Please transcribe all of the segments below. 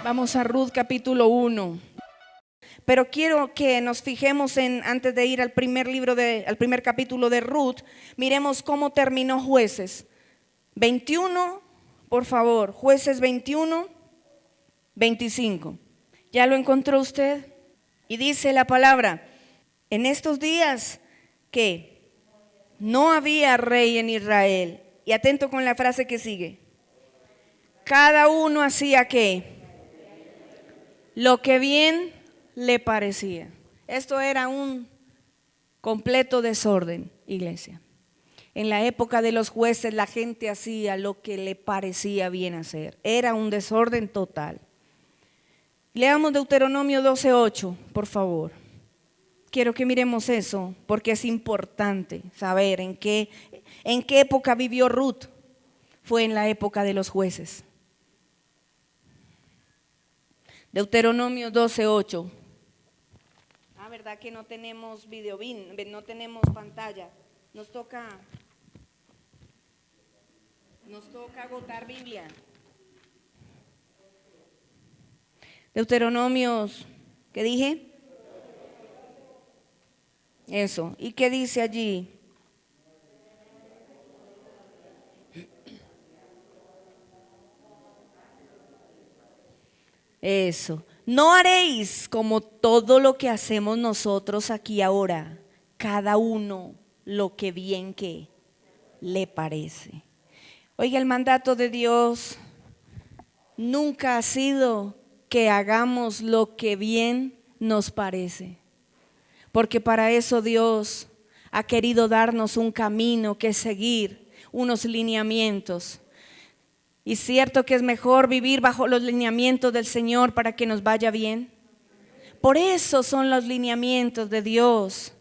Vamos a Ruth capítulo 1. Pero quiero que nos fijemos antes de ir al primer capítulo de Ruth, miremos cómo terminó Jueces 21, por favor, Jueces 21, 25. ¿Ya lo encontró usted? Y dice la palabra, en estos días que no había rey en Israel. Y atento con la frase que sigue. Cada uno hacía ¿qué? Lo que bien le parecía. Esto era un completo desorden, iglesia. En la época de los jueces la gente hacía lo que le parecía bien hacer. Era un desorden total. Leamos Deuteronomio 12:8, por favor. Quiero que miremos eso porque es importante saber en qué época vivió Ruth. Fue en la época de los jueces. Deuteronomio 12:8. ¿Verdad que no tenemos no tenemos pantalla? Nos toca agotar Biblia. Deuteronomios, ¿qué dije? Eso. ¿Y qué dice allí? Eso. No haréis como todo lo que hacemos nosotros aquí ahora, cada uno lo que bien que le parece. Oiga, el mandato de Dios nunca ha sido que hagamos lo que bien nos parece, porque para eso Dios ha querido darnos un camino que seguir, unos lineamientos. Y cierto que es mejor vivir bajo los lineamientos del Señor para que nos vaya bien. Por eso son los lineamientos de Dios.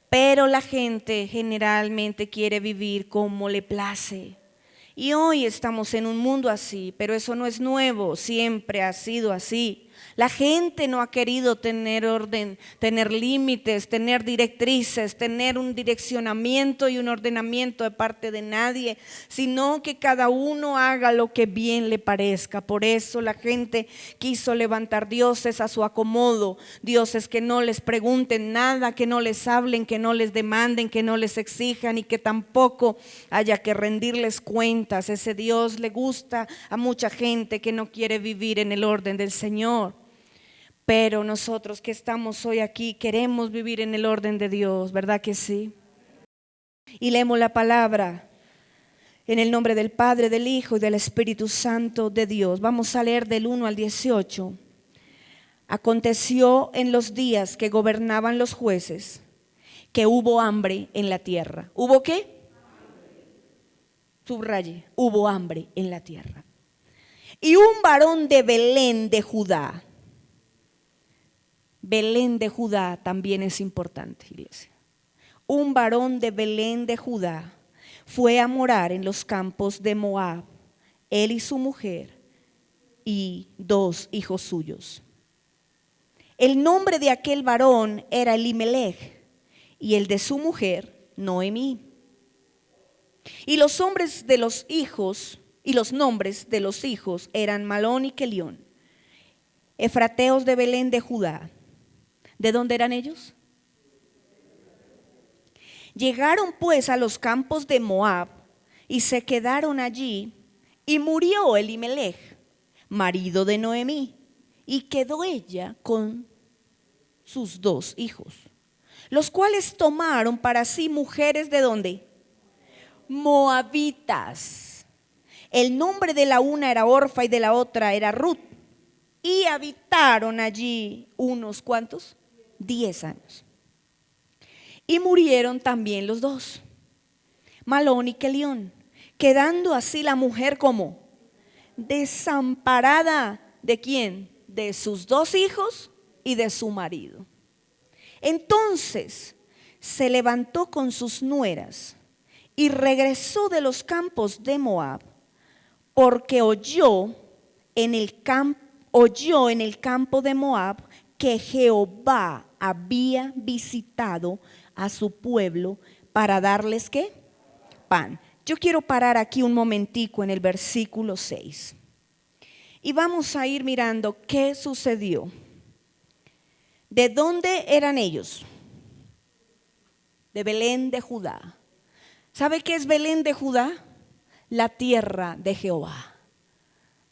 Pero la gente generalmente quiere vivir como le place. Y hoy estamos en un mundo así, pero eso no es nuevo, siempre ha sido así. La gente no ha querido tener orden, tener límites, tener directrices, tener un direccionamiento y un ordenamiento de parte de nadie, sino que cada uno haga lo que bien le parezca. Por eso la gente quiso levantar dioses a su acomodo, dioses que no les pregunten nada, que no les hablen, que no les demanden, que no les exijan y que tampoco haya que rendirles cuentas. Ese Dios le gusta a mucha gente que no quiere vivir en el orden del Señor. Pero nosotros que estamos hoy aquí queremos vivir en el orden de Dios, ¿verdad que sí? Y leemos la palabra en el nombre del Padre, del Hijo y del Espíritu Santo de Dios. Vamos a leer del 1 al 18. Aconteció en los días que gobernaban los jueces que hubo hambre en la tierra. ¿Hubo qué? Subraye, hubo hambre en la tierra. Y un varón de Belén de Judá. Belén de Judá también es importante, iglesia. Un varón de Belén de Judá fue a morar en los campos de Moab, él y su mujer y 2 hijos suyos. El nombre de aquel varón era Elimelech y el de su mujer Noemí. Y los nombres de los hijos eran Malón y Kelión, efrateos de Belén de Judá. ¿De dónde eran ellos? Llegaron pues a los campos de Moab y se quedaron allí, y murió Elimelech, marido de Noemí, y quedó ella con sus 2 hijos, los cuales tomaron para sí mujeres ¿de dónde? Moabitas. El nombre de la una era Orfa y de la otra era Ruth, y habitaron allí unos ¿cuántos? 10 años. Y murieron también los 2, Malón y Kelión, quedando así la mujer como desamparada. ¿De quién? De sus 2 hijos y de su marido. Entonces se levantó con sus nueras y regresó de los campos de Moab, porque oyó en el campo de Moab que Jehová había visitado a su pueblo para darles ¿qué? Pan. Yo quiero parar aquí un momentico en el versículo 6. Y vamos a ir mirando qué sucedió. ¿De dónde eran ellos? De Belén de Judá. ¿Sabe qué es Belén de Judá? La tierra de Jehová.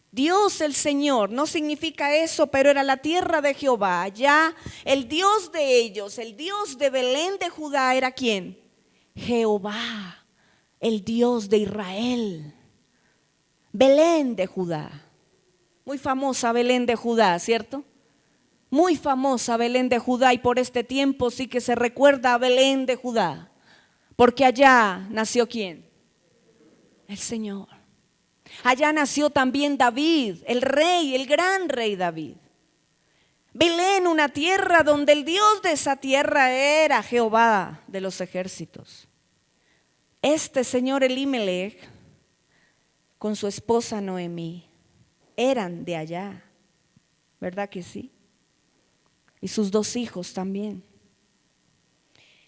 Dios el Señor, no significa eso, pero era la tierra de Jehová. Allá el Dios de ellos, el Dios de Belén de Judá era ¿quién? Jehová, el Dios de Israel. Belén de Judá. Muy famosa Belén de Judá, ¿cierto? Muy famosa Belén de Judá, y por este tiempo sí que se recuerda a Belén de Judá, porque allá nació ¿quién? El Señor. Allá nació también David, el rey, el gran rey David. Belén, una tierra donde el Dios de esa tierra era Jehová de los ejércitos. Este señor Elimelech con su esposa Noemí eran de allá, ¿verdad que sí? Y sus 2 hijos también.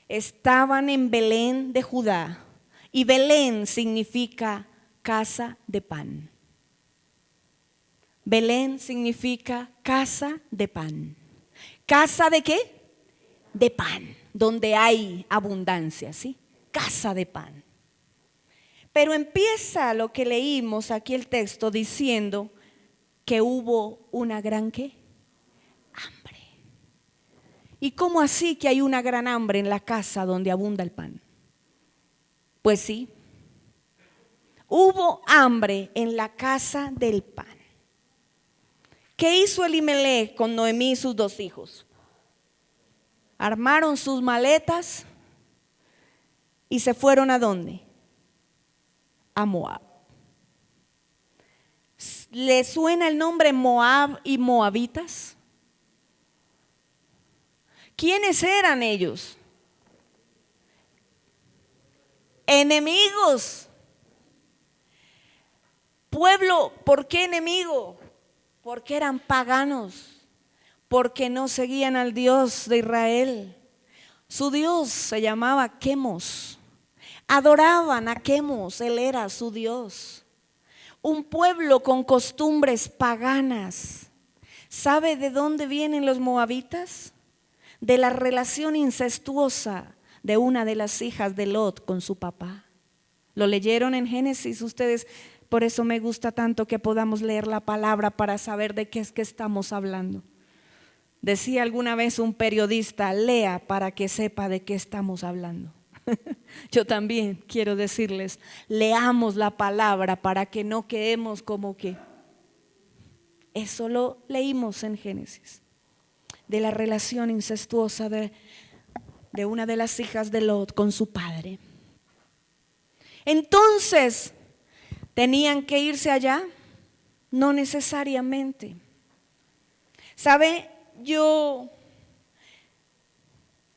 Estaban en Belén de Judá, y Belén significa casa de pan. Belén significa casa de pan. ¿Casa de qué? De pan, donde hay abundancia, ¿sí? Casa de pan. Pero empieza lo que leímos aquí el texto diciendo que hubo una gran ¿qué? Hambre. ¿Y cómo así que hay una gran hambre en la casa donde abunda el pan? Pues sí, hubo hambre en la casa del pan. ¿Qué hizo Elimelech con Noemí y sus 2 hijos? Armaron sus maletas y se fueron ¿a dónde? A Moab. ¿Le suena el nombre Moab y Moabitas? ¿Quiénes eran ellos? Enemigos. Pueblo, ¿por qué enemigo? Porque eran paganos, porque no seguían al Dios de Israel. Su Dios se llamaba Quemos. Adoraban a Quemos, él era su Dios. Un pueblo con costumbres paganas. ¿Sabe de dónde vienen los moabitas? De la relación incestuosa de una de las hijas de Lot con su papá. Lo leyeron en Génesis ustedes. Por eso me gusta tanto que podamos leer la palabra para saber de qué es que estamos hablando. Decía alguna vez un periodista, lea para que sepa de qué estamos hablando. Yo también quiero decirles, leamos la palabra para que no quedemos como que. Eso lo leímos en Génesis, de la relación incestuosa de una de las hijas de Lot con su padre. Entonces, ¿tenían que irse allá? No necesariamente. ¿Sabe? Yo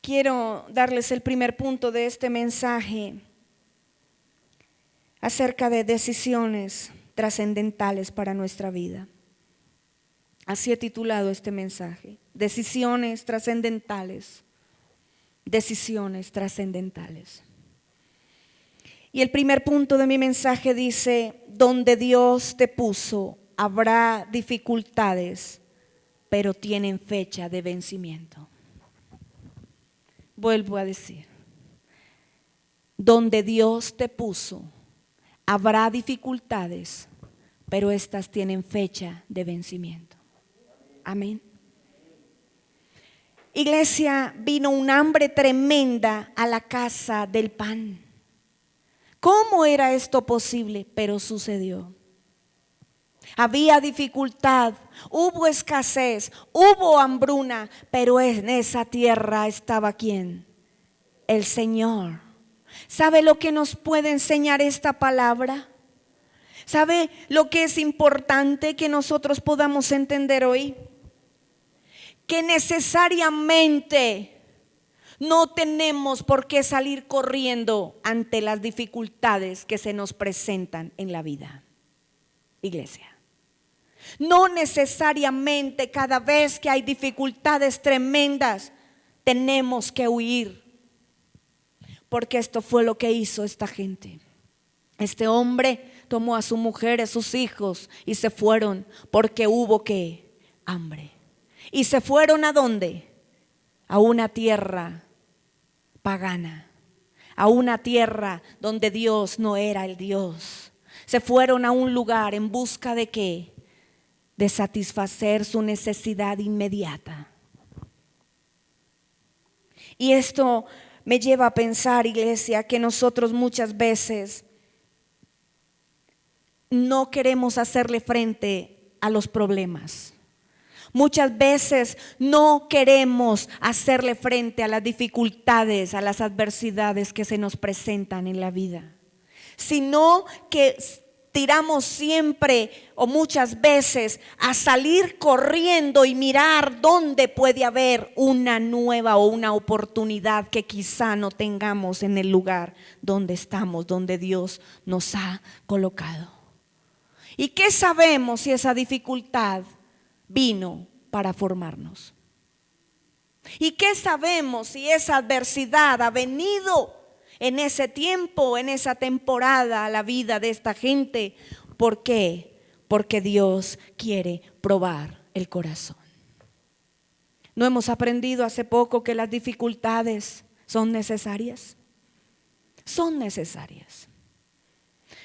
quiero darles el primer punto de este mensaje acerca de decisiones trascendentales para nuestra vida. Así he titulado este mensaje: decisiones trascendentales. Decisiones trascendentales. Y el primer punto de mi mensaje dice: donde Dios te puso habrá dificultades, pero tienen fecha de vencimiento. Vuelvo a decir, donde Dios te puso habrá dificultades, pero estas tienen fecha de vencimiento. Amén. Iglesia, vino un hambre tremenda a la casa del pan. ¿Cómo era esto posible? Pero sucedió. Había dificultad, hubo escasez, hubo hambruna, pero en esa tierra estaba ¿quién? El Señor. ¿Sabe lo que nos puede enseñar esta palabra? ¿Sabe lo que es importante que nosotros podamos entender hoy? Que necesariamente no tenemos por qué salir corriendo ante las dificultades que se nos presentan en la vida. Iglesia, no necesariamente cada vez que hay dificultades tremendas tenemos que huir, porque esto fue lo que hizo esta gente. Este hombre tomó a su mujer, a sus hijos y se fueron porque hubo ¿qué? Hambre. ¿Y se fueron a dónde? A una tierra pagana, a una tierra donde Dios no era el Dios. Se fueron a un lugar en busca de ¿qué? De satisfacer su necesidad inmediata. Y esto me lleva a pensar, iglesia, que nosotros muchas veces no queremos hacerle frente a los problemas. Muchas veces no queremos hacerle frente a las dificultades, a las adversidades que se nos presentan en la vida, sino que tiramos siempre o muchas veces a salir corriendo y mirar dónde puede haber una nueva o una oportunidad que quizá no tengamos en el lugar donde estamos, donde Dios nos ha colocado. ¿Y qué sabemos si esa dificultad vino para formarnos? ¿Y qué sabemos si esa adversidad ha venido en ese tiempo, en esa temporada a la vida de esta gente? ¿Por qué? Porque Dios quiere probar el corazón. ¿No hemos aprendido hace poco que las dificultades son necesarias? Son necesarias.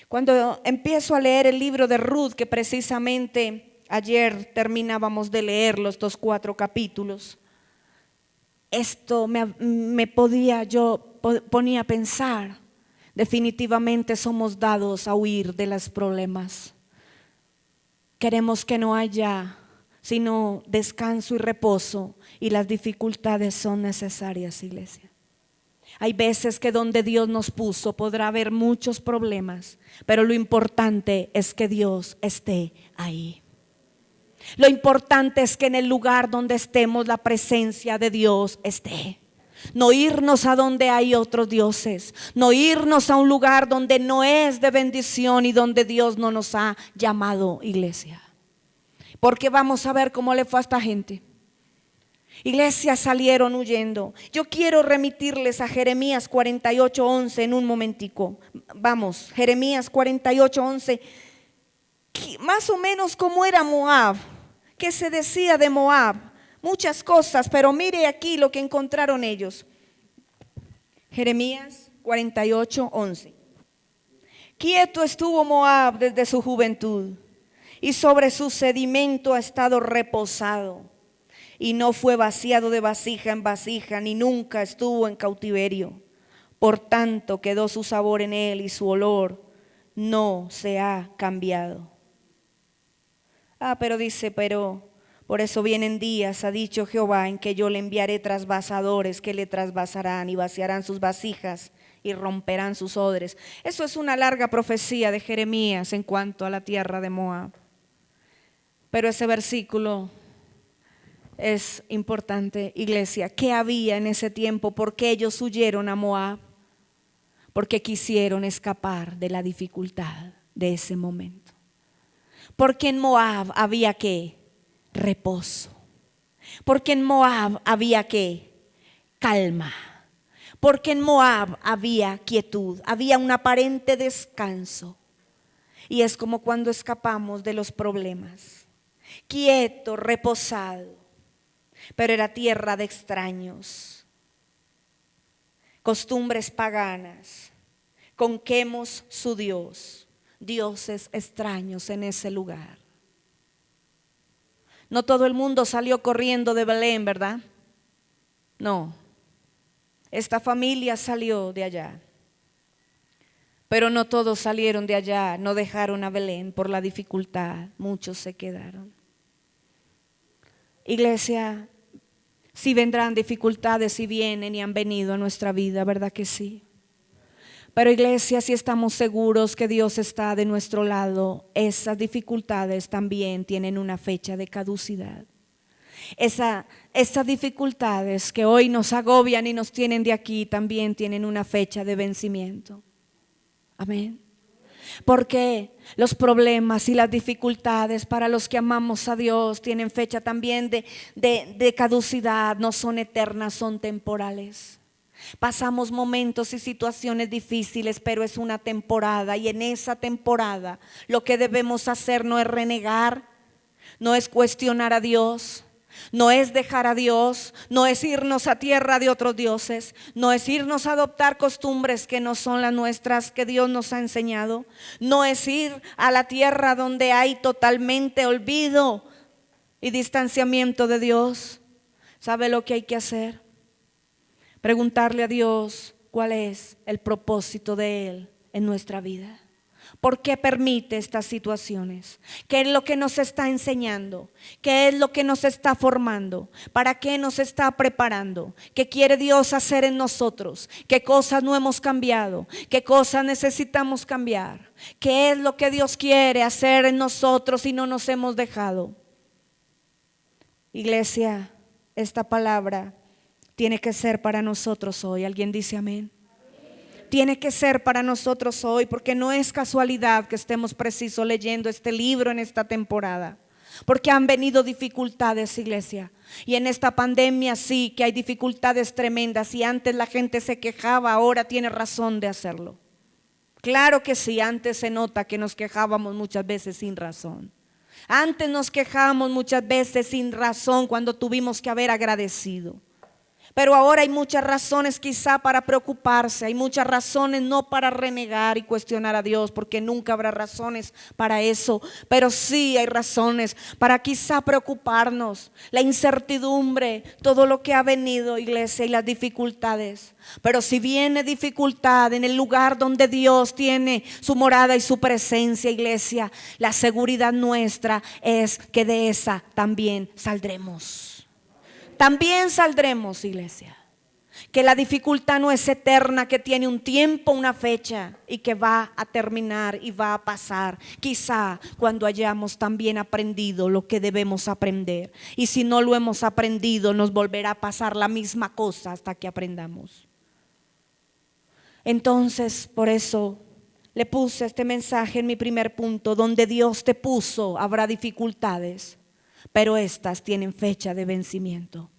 Cuando empiezo a leer el libro de Ruth, que precisamente ayer terminábamos de leer los 4 capítulos, esto yo ponía a pensar, definitivamente somos dados a huir de los problemas. Queremos que no haya sino descanso y reposo, y las dificultades son necesarias, iglesia. Hay veces que donde Dios nos puso podrá haber muchos problemas, pero lo importante es que Dios esté ahí. Lo importante es que en el lugar donde estemos la presencia de Dios esté. No irnos a donde hay otros dioses, no irnos a un lugar donde no es de bendición y donde Dios no nos ha llamado, iglesia. Porque vamos a ver cómo le fue a esta gente. Iglesias salieron huyendo. Yo quiero remitirles a Jeremías 48:11 en un momentico. Vamos, Jeremías 48:11. Más o menos cómo era Moab, qué se decía de Moab, muchas cosas, pero mire aquí lo que encontraron ellos. Jeremías 48:11. Quieto estuvo Moab desde su juventud, y sobre su sedimento ha estado reposado. Y no fue vaciado de vasija en vasija, ni nunca estuvo en cautiverio. Por tanto quedó su sabor en él y su olor no se ha cambiado. Pero dice, pero por eso vienen días, ha dicho Jehová, en que yo le enviaré trasvasadores que le trasvasarán y vaciarán sus vasijas y romperán sus odres. Eso es una larga profecía de Jeremías en cuanto a la tierra de Moab. Pero ese versículo es importante, iglesia. ¿Qué había en ese tiempo? ¿Por qué ellos huyeron a Moab? Porque quisieron escapar de la dificultad de ese momento. Porque en Moab había ¿qué? Reposo. Porque en Moab había ¿qué? Calma. Porque en Moab había quietud, había un aparente descanso. Y es como cuando escapamos de los problemas. Quieto, reposado. Pero era tierra de extraños, costumbres paganas, con Quemos su Dios, dioses extraños en ese lugar. No todo el mundo salió corriendo de Belén, ¿verdad? No, esta familia salió de allá, pero no todos salieron de allá, no dejaron a Belén por la dificultad, muchos se quedaron. Iglesia, si vendrán dificultades, si vienen y han venido a nuestra vida, ¿verdad que sí? Pero iglesia, si estamos seguros que Dios está de nuestro lado, esas dificultades también tienen una fecha de caducidad. Esas dificultades que hoy nos agobian y nos tienen de aquí también tienen una fecha de vencimiento. Amén. Porque los problemas y las dificultades para los que amamos a Dios tienen fecha también de caducidad, no son eternas, son temporales. Pasamos momentos y situaciones difíciles, pero es una temporada, y en esa temporada lo que debemos hacer no es renegar, no es cuestionar a Dios, no es dejar a Dios, no es irnos a tierra de otros dioses, no es irnos a adoptar costumbres que no son las nuestras, que Dios nos ha enseñado, no es ir a la tierra donde hay totalmente olvido y distanciamiento de Dios. ¿Sabe lo que hay que hacer? Preguntarle a Dios cuál es el propósito de Él en nuestra vida. ¿Por qué permite estas situaciones? ¿Qué es lo que nos está enseñando? ¿Qué es lo que nos está formando? ¿Para qué nos está preparando? ¿Qué quiere Dios hacer en nosotros? ¿Qué cosas no hemos cambiado? ¿Qué cosas necesitamos cambiar? ¿Qué es lo que Dios quiere hacer en nosotros y no nos hemos dejado? Iglesia, esta palabra tiene que ser para nosotros hoy. ¿Alguien dice amén? Tiene que ser para nosotros hoy, porque no es casualidad que estemos preciso leyendo este libro en esta temporada, porque han venido dificultades, iglesia, y en esta pandemia sí que hay dificultades tremendas, y antes la gente se quejaba, ahora tiene razón de hacerlo. Claro que sí, antes se nota que nos quejábamos muchas veces sin razón. Antes nos quejábamos muchas veces sin razón cuando tuvimos que haber agradecido. Pero ahora hay muchas razones quizá para preocuparse, hay muchas razones no para renegar y cuestionar a Dios, porque nunca habrá razones para eso, pero sí hay razones para quizá preocuparnos, la incertidumbre, todo lo que ha venido, iglesia, y las dificultades. Pero si viene dificultad en el lugar donde Dios tiene su morada y su presencia, iglesia, la seguridad nuestra es que de esa también saldremos. También saldremos, iglesia. Que la dificultad no es eterna, que tiene un tiempo, una fecha, y que va a terminar y va a pasar. Quizá cuando hayamos también aprendido lo que debemos aprender. Y si no lo hemos aprendido, nos volverá a pasar la misma cosa hasta que aprendamos. Entonces, por eso le puse este mensaje en mi primer punto: donde Dios te puso habrá dificultades, pero estas tienen fecha de vencimiento.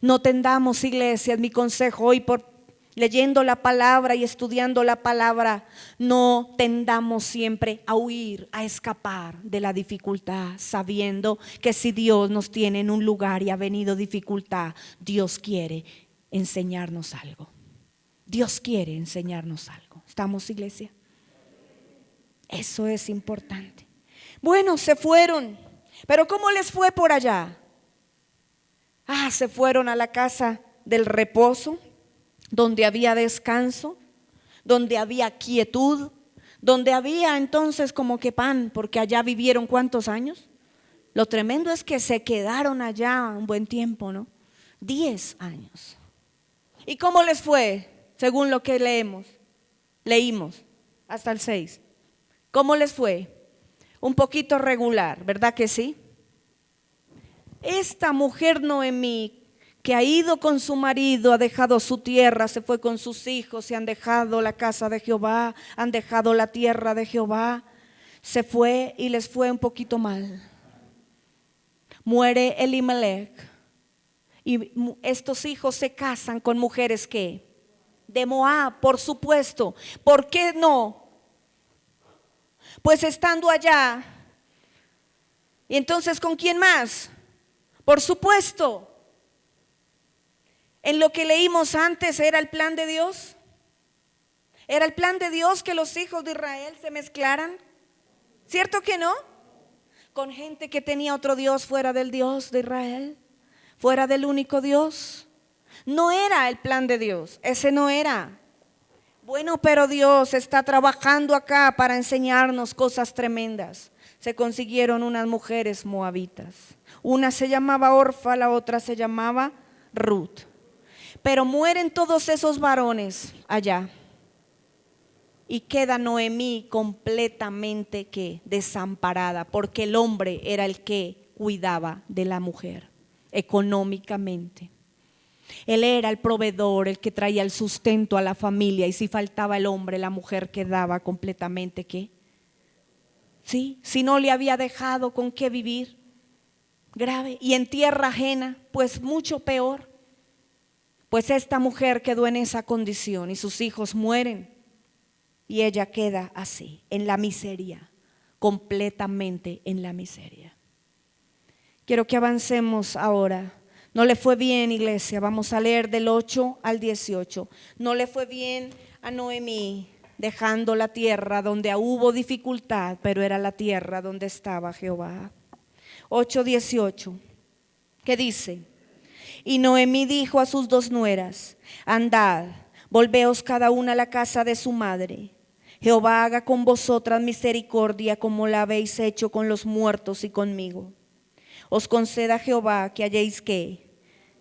No tendamos, iglesia, mi consejo hoy, por leyendo la palabra y estudiando la palabra, no tendamos siempre a huir, a escapar de la dificultad, sabiendo que si Dios nos tiene en un lugar y ha venido dificultad, Dios quiere enseñarnos algo. Dios quiere enseñarnos algo. ¿Estamos, iglesia? Eso es importante. Bueno, se fueron, pero ¿cómo les fue por allá? Se fueron a la casa del reposo, donde había descanso, donde había quietud, donde había entonces como que pan, porque allá vivieron ¿cuántos años? Lo tremendo es que se quedaron allá un buen tiempo, ¿no? 10 años. ¿Y cómo les fue? Según lo que leímos hasta el 6. ¿Cómo les fue? Un poquito regular, ¿verdad que sí? Esta mujer Noemí, que ha ido con su marido, ha dejado su tierra, se fue con sus hijos, se han dejado la casa de Jehová, han dejado la tierra de Jehová, se fue y les fue un poquito mal. Muere Elimelech y estos hijos se casan con mujeres que de Moab, por supuesto. ¿Por qué no? Pues estando allá, y entonces ¿con quién más? Por supuesto, en lo que leímos antes, ¿era el plan de Dios? ¿Era el plan de Dios que los hijos de Israel se mezclaran? ¿Cierto que no? Con gente que tenía otro Dios fuera del Dios de Israel, fuera del único Dios. No era el plan de Dios, ese no era. Bueno, pero Dios está trabajando acá para enseñarnos cosas tremendas. Se consiguieron unas mujeres moabitas. Una se llamaba Orfa, la otra se llamaba Ruth. Pero mueren todos esos varones allá. Y queda Noemí completamente desamparada, porque el hombre era el que cuidaba de la mujer económicamente. Él era el proveedor, el que traía el sustento a la familia, y si faltaba el hombre, la mujer quedaba completamente ¿sí? Si no le había dejado con qué vivir, grave. Y en tierra ajena, pues mucho peor. Pues esta mujer quedó en esa condición y sus hijos mueren y ella queda así, en la miseria, completamente en la miseria. Quiero que avancemos ahora. No le fue bien, iglesia, vamos a leer del 8 al 18. No le fue bien a Noemí dejando la tierra donde hubo dificultad, pero era la tierra donde estaba Jehová. 8:18, ¿qué dice? Y Noemí dijo a sus dos nueras: andad, volveos cada una a la casa de su madre. Jehová haga con vosotras misericordia como la habéis hecho con los muertos y conmigo. Os conceda Jehová que halléis ¿qué?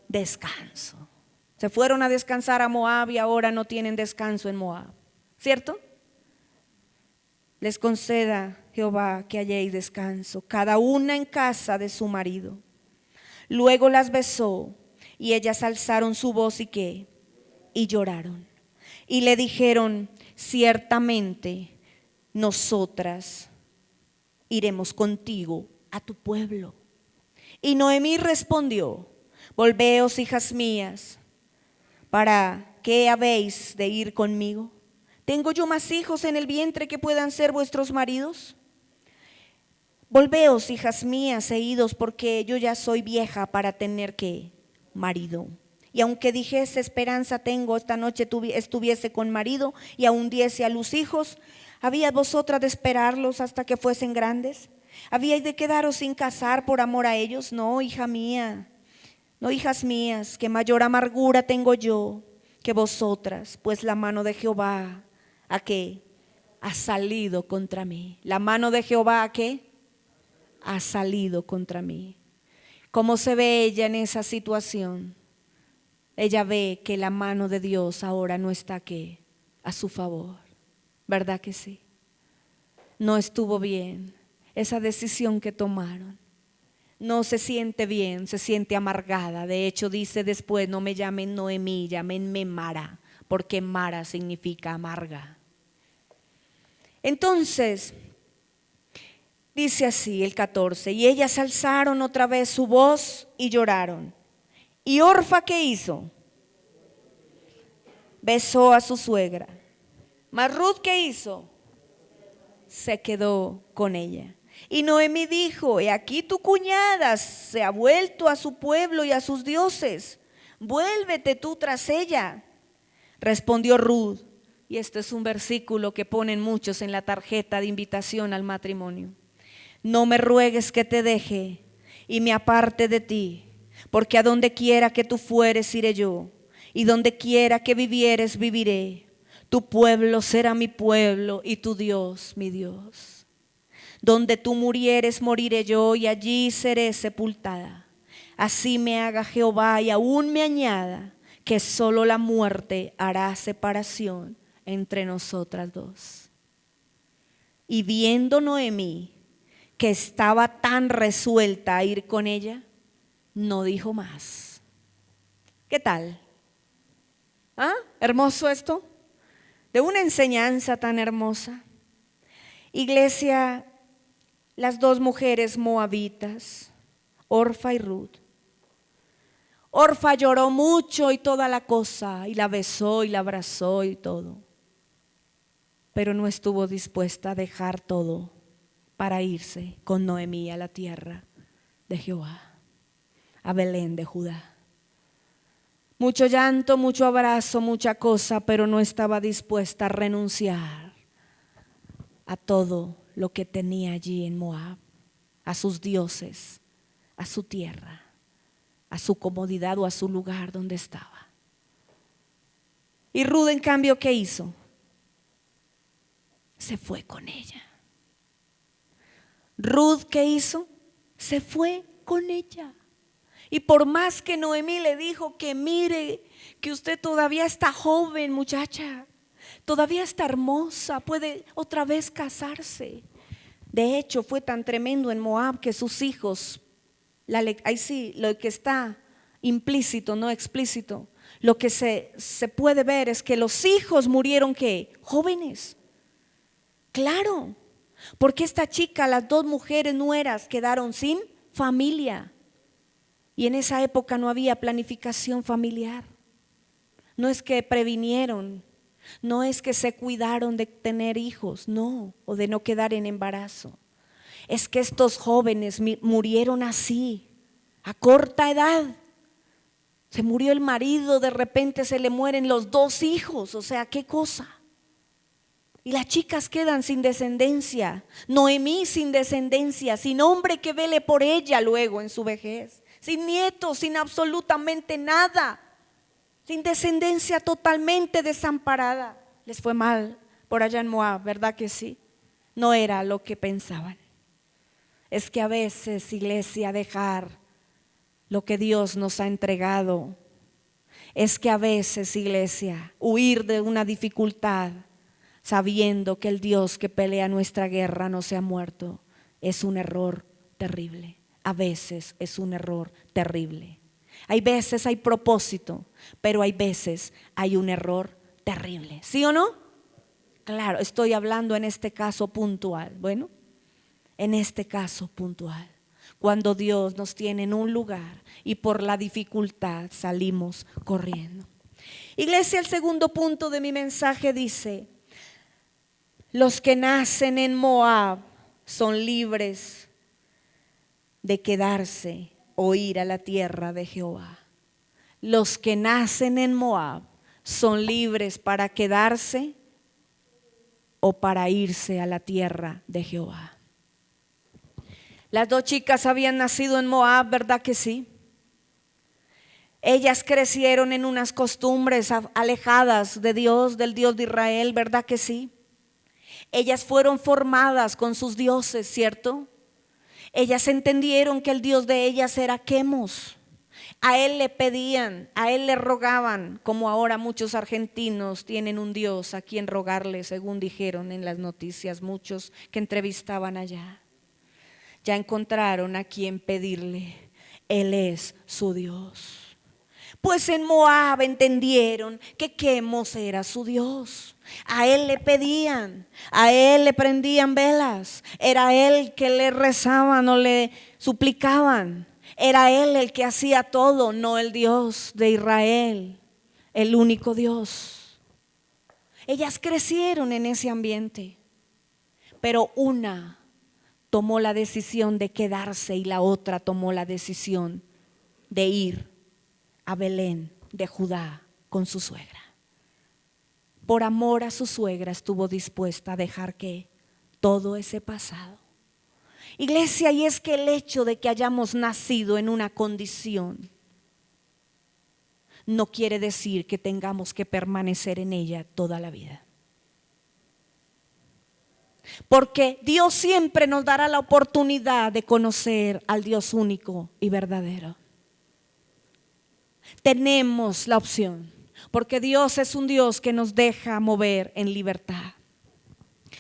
Descanso. Se fueron a descansar a Moab y ahora no tienen descanso en Moab, ¿cierto? Les conceda Jehová que halléis descanso, cada una en casa de su marido. Luego las besó y ellas alzaron su voz y ¿qué? Y lloraron. Y le dijeron: ciertamente nosotras iremos contigo a tu pueblo. Y Noemí respondió: volveos, hijas mías, ¿para qué habéis de ir conmigo? ¿Tengo yo más hijos en el vientre que puedan ser vuestros maridos? Volveos, hijas mías, e idos, porque yo ya soy vieja para tener ¿qué? Marido. Y aunque dijese esperanza tengo, esta noche estuviese con marido y aún diese a luz hijos, ¿habíais vosotras de esperarlos hasta que fuesen grandes? ¿Habíais de quedaros sin casar por amor a ellos? No, hija mía, no, hijas mías, que mayor amargura tengo yo que vosotras, pues la mano de Jehová, ¿a qué? Ha salido contra mí. La mano de Jehová, ¿a qué? Ha salido contra mí. ¿Cómo se ve ella en esa situación? Ella ve que la mano de Dios ahora no está ¿qué? A su favor. ¿Verdad que sí? No estuvo bien esa decisión que tomaron. No se siente bien, se siente amargada. De hecho dice después: no me llamen Noemí, llámenme Mara, porque Mara significa amarga. Entonces dice así el 14: y ellas alzaron otra vez su voz y lloraron. ¿Y Orfa qué hizo? Besó a su suegra. Mas Ruth ¿qué hizo? Se quedó con ella. Y Noemí dijo: he aquí tu cuñada se ha vuelto a su pueblo y a sus dioses. Vuélvete tú tras ella. Respondió Ruth, y este es un versículo que ponen muchos en la tarjeta de invitación al matrimonio: no me ruegues que te deje y me aparte de ti, porque a donde quiera que tú fueres iré yo, y donde quiera que vivieres viviré. Tu pueblo será mi pueblo y tu Dios mi Dios. Donde tú murieres moriré yo, y allí seré sepultada. Así me haga Jehová y aún me añada, que solo la muerte hará separación entre nosotras dos. Y viendo Noemí que estaba tan resuelta a ir con ella, no dijo más. ¿Qué tal? ¿Ah? ¿Hermoso esto? De una enseñanza tan hermosa. Iglesia, las dos mujeres moabitas, Orfa y Ruth. Orfa lloró mucho y toda la cosa, y la besó y la abrazó y todo, pero no estuvo dispuesta a dejar todo para irse con Noemí a la tierra de Jehová, a Belén de Judá. Mucho llanto, mucho abrazo, mucha cosa, pero no estaba dispuesta a renunciar a todo lo que tenía allí en Moab, a sus dioses, a su tierra, a su comodidad o a su lugar donde estaba. Y Ruth, en cambio, ¿qué hizo? Se fue con ella. Ruth, ¿qué hizo? Se fue con ella. Y por más que Noemí le dijo que mire, que usted todavía está joven, muchacha, todavía está hermosa, puede otra vez casarse. De hecho, fue tan tremendo en Moab que sus hijos, ahí sí, lo que está implícito, no explícito, lo que se puede ver es que los hijos murieron ¿qué? Jóvenes. Claro, porque esta chica, las dos mujeres nueras quedaron sin familia. Y en esa época no había planificación familiar. no es que previnieron, no es que se cuidaron de tener hijos, no, o de no quedar en embarazo. Es que estos jóvenes murieron así, a corta edad. Se murió el marido, de repente se le mueren los 2 hijos, o sea, ¿qué cosa? Y las chicas quedan sin descendencia, Noemí sin descendencia, sin hombre que vele por ella luego en su vejez, sin nietos, sin absolutamente nada, sin descendencia, totalmente desamparada. Les fue mal por allá en Moab, ¿verdad que sí? No era lo que pensaban. Es que a veces, iglesia, dejar lo que Dios nos ha entregado, es que a veces, iglesia, huir de una dificultad sabiendo que el Dios que pelea nuestra guerra no se ha muerto, es un error terrible. A veces es un error terrible. Hay veces hay propósito, pero hay veces hay un error terrible. ¿Sí o no? Claro, estoy hablando en este caso puntual. Bueno, en este caso puntual, cuando Dios nos tiene en un lugar y por la dificultad salimos corriendo. Iglesia, el segundo punto de mi mensaje dice: los que nacen en Moab son libres de quedarse o ir a la tierra de Jehová. Los que nacen en Moab son libres para quedarse o para irse a la tierra de Jehová. Las 2 chicas habían nacido en Moab, ¿verdad que sí? Ellas crecieron en unas costumbres alejadas de Dios, del Dios de Israel, ¿verdad que sí? Ellas fueron formadas con sus dioses, ¿cierto? Ellas entendieron que el Dios de ellas era Quemos. A él le pedían, a él le rogaban, como ahora muchos argentinos tienen un Dios a quien rogarle, según dijeron en las noticias muchos que entrevistaban allá. Ya encontraron a quien pedirle, él es su Dios. Pues en Moab entendieron que Quemos era su Dios. A él le pedían, a él le prendían velas, era él que le rezaban o le suplicaban. Era él el que hacía todo, no el Dios de Israel, el único Dios. Ellas crecieron en ese ambiente, pero una tomó la decisión de quedarse y la otra tomó la decisión de ir a Belén de Judá con su suegra. Por amor a su suegra estuvo dispuesta a dejar que todo ese pasado. Iglesia, y es que el hecho de que hayamos nacido en una condición no quiere decir que tengamos que permanecer en ella toda la vida. Porque Dios siempre nos dará la oportunidad de conocer al Dios único y verdadero. Tenemos la opción, porque Dios es un Dios que nos deja mover en libertad.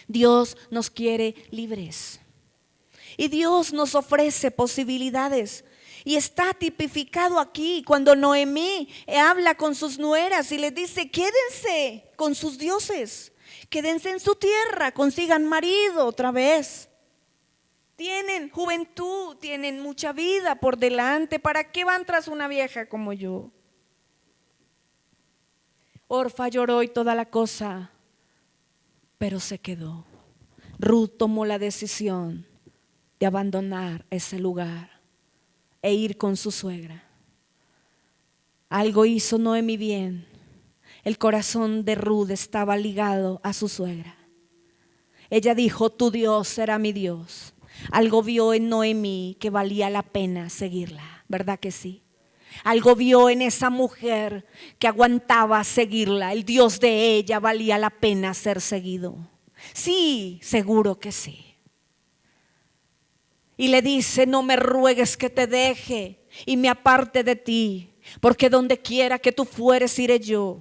Dios nos quiere libres. Y Dios nos ofrece posibilidades. Y está tipificado aquí cuando Noemí habla con sus nueras y les dice: quédense con sus dioses, quédense en su tierra, consigan marido otra vez. Tienen juventud, tienen mucha vida por delante. ¿Para qué van tras una vieja como yo? Orfa lloró y toda la cosa, pero se quedó. Ruth tomó la decisión de abandonar ese lugar e ir con su suegra. Algo hizo Noemí bien. El corazón de Ruth estaba ligado a su suegra. Ella dijo: tu Dios será mi Dios. Algo vio en Noemí que valía la pena seguirla, ¿verdad que sí? Algo vio en esa mujer que aguantaba seguirla. El Dios de ella valía la pena ser seguido. Sí, seguro que sí. Y le dice: no me ruegues que te deje y me aparte de ti, porque donde quiera que tú fueres iré yo.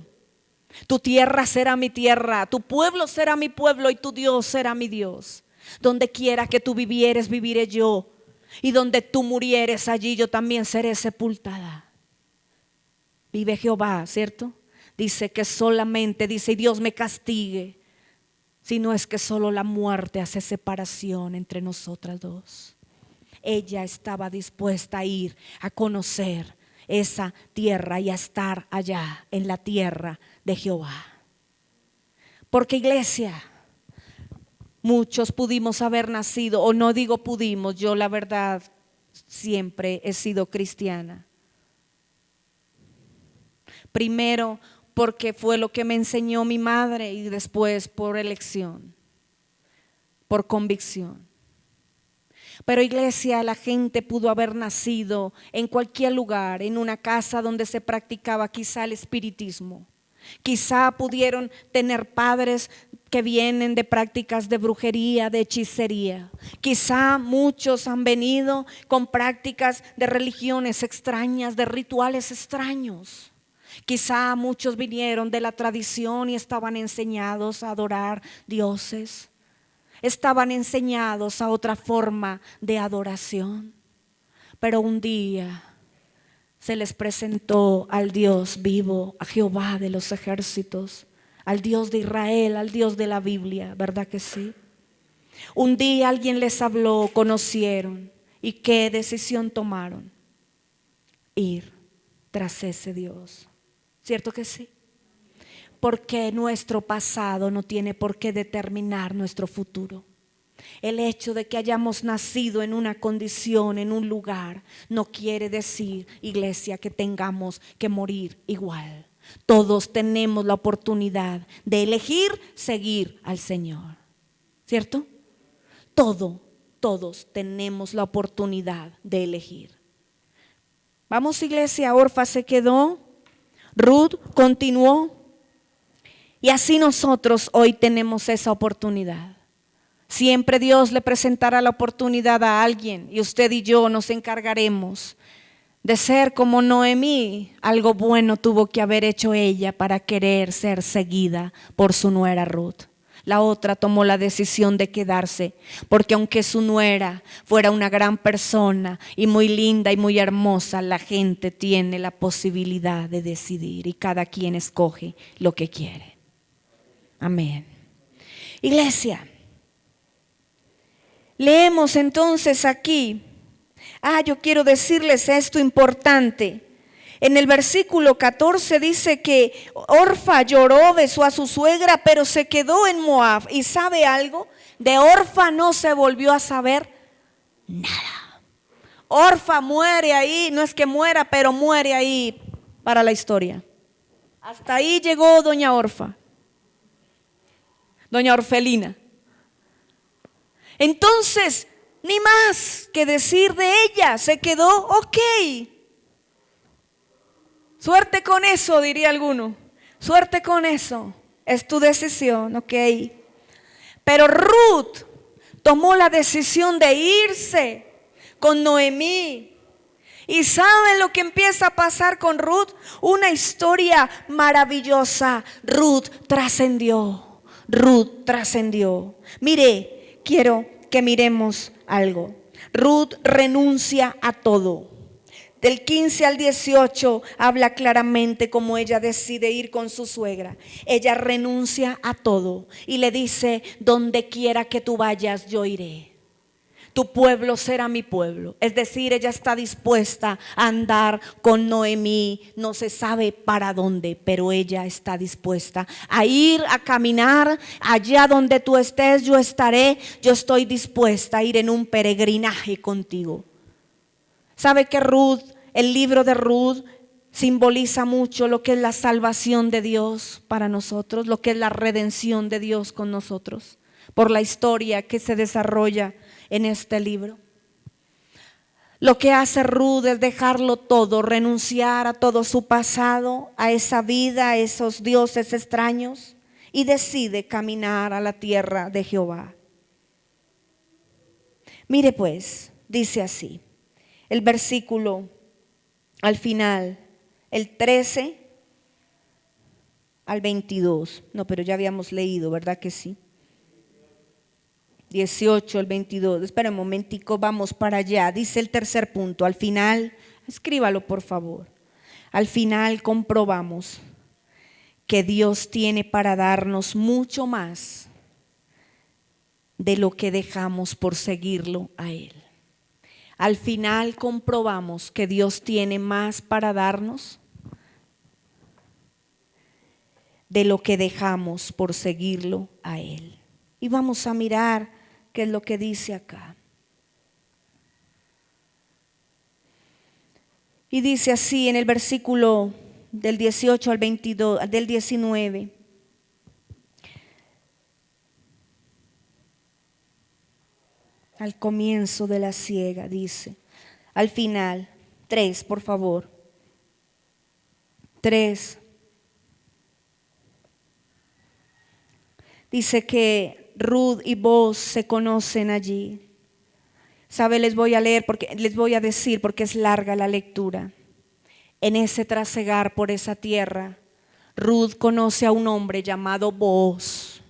Tu tierra será mi tierra, tu pueblo será mi pueblo y tu Dios será mi Dios. Donde quiera que tú vivieres, viviré yo, y donde tú murieres, allí yo también seré sepultada. Vive Jehová, ¿cierto? Dice que solamente, dice, y Dios me castigue, si no es que solo la muerte hace separación entre nosotras dos. Ella estaba dispuesta a ir a conocer esa tierra y a estar allá en la tierra de Jehová. Porque iglesia, muchos pudimos haber nacido, o no digo pudimos, yo la verdad siempre he sido cristiana. Primero porque fue lo que me enseñó mi madre y después por elección, por convicción. Pero iglesia, la gente pudo haber nacido en cualquier lugar, en una casa donde se practicaba quizá el espiritismo. Quizá pudieron tener padres que vienen de prácticas de brujería, de hechicería. Quizá muchos han venido con prácticas de religiones extrañas, de rituales extraños. Quizá muchos vinieron de la tradición y estaban enseñados a adorar dioses. Estaban enseñados a otra forma de adoración. Pero un día se les presentó al Dios vivo, a Jehová de los ejércitos, al Dios de Israel, al Dios de la Biblia, ¿verdad que sí? Un día alguien les habló, conocieron, ¿y qué decisión tomaron? Ir tras ese Dios. ¿Cierto que sí? Porque nuestro pasado no tiene por qué determinar nuestro futuro. El hecho de que hayamos nacido en una condición, en un lugar, no quiere decir, iglesia, que tengamos que morir igual. Todos tenemos la oportunidad de elegir seguir al Señor. ¿Cierto? Todos tenemos la oportunidad de elegir. Vamos, iglesia. Orfa se quedó, Ruth continuó, y así nosotros hoy tenemos esa oportunidad. Siempre Dios le presentará la oportunidad a alguien y usted y yo nos encargaremos de ser como Noemí. Algo bueno tuvo que haber hecho ella para querer ser seguida por su nuera Ruth. La otra tomó la decisión de quedarse, porque aunque su nuera fuera una gran persona y muy linda y muy hermosa, la gente tiene la posibilidad de decidir y cada quien escoge lo que quiere. Amén. Iglesia, leemos entonces aquí. Yo quiero decirles esto importante. En el versículo 14 dice que Orfa lloró, besó a su suegra, pero se quedó en Moab. ¿Y sabe algo? De Orfa no se volvió a saber nada. Orfa muere ahí, no es que muera, pero muere ahí para la historia. Hasta ahí llegó doña Orfa, doña Orfelina. Entonces, ni más que decir de ella, se quedó ok. Suerte con eso, diría alguno. Suerte con eso, es tu decisión, ok. Pero Ruth tomó la decisión de irse con Noemí. ¿Y saben lo que empieza a pasar con Ruth? Una historia maravillosa. Ruth trascendió. Ruth trascendió. Mire, quiero que miremos algo. Ruth renuncia a todo. Del 15 al 18 habla claramente cómo ella decide ir con su suegra. Ella renuncia a todo y le dice: donde quiera que tú vayas, yo iré. Tu pueblo será mi pueblo. Es decir, ella está dispuesta a andar con Noemí. No se sabe para dónde, pero ella está dispuesta a ir, a caminar. Allá donde tú estés, yo estaré. Yo estoy dispuesta a ir en un peregrinaje contigo. ¿Sabe que Ruth, el libro de Ruth, simboliza mucho lo que es la salvación de Dios para nosotros, lo que es la redención de Dios con nosotros, por la historia que se desarrolla en este libro? Lo que hace Ruth es dejarlo todo, renunciar a todo su pasado, a esa vida, a esos dioses extraños, y decide caminar a la tierra de Jehová. Mire pues, dice así, el versículo al final, el 13 al 22. No, pero ya habíamos leído, ¿verdad que sí? 18 al 22. Espera un momentico, vamos para allá. Dice el tercer punto. Al final, escríbalo por favor. Al final comprobamos que Dios tiene para darnos mucho más de lo que dejamos por seguirlo a Él. al final comprobamos que Dios tiene más para darnos de lo que dejamos por seguirlo a Él. Y vamos a mirar qué es lo que dice acá. Y dice así en el versículo del 18 al 22, del 19. Al comienzo de la siega dice, al final, 3, por favor. 3. Dice que Ruth y Boaz se conocen allí. ¿Sabe? Les voy a leer porque les voy a decir porque es larga la lectura. En ese trasegar por esa tierra, Ruth conoce a un hombre llamado Boaz.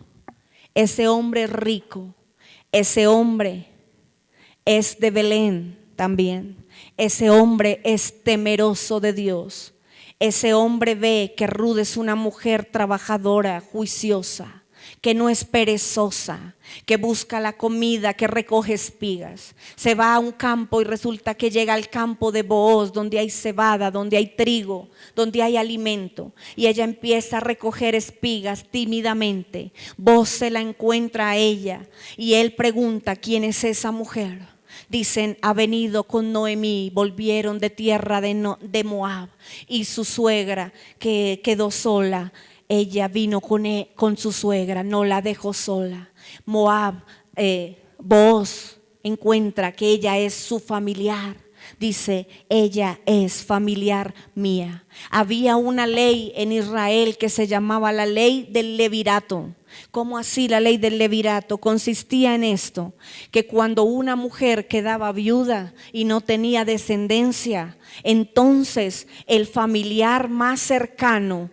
Ese hombre es rico, ese hombre es de Belén también. Ese hombre es temeroso de Dios. Ese hombre ve que Ruth es una mujer trabajadora, juiciosa, que no es perezosa, que busca la comida, que recoge espigas. Se va a un campo y resulta que llega al campo de Booz, donde hay cebada, donde hay trigo, donde hay alimento. Y ella empieza a recoger espigas tímidamente. Booz se la encuentra a ella y él pregunta: ¿quién es esa mujer? Dicen: ha venido con Noemí, volvieron de tierra de Moab, y su suegra que quedó sola, ella vino con su suegra, no la dejó sola. Booz encuentra que ella es su familiar. Dice: ella es familiar mía. Había una ley en Israel que se llamaba la ley del levirato. ¿Cómo así la ley del levirato? Consistía en esto: que cuando una mujer quedaba viuda y no tenía descendencia, entonces el familiar más cercano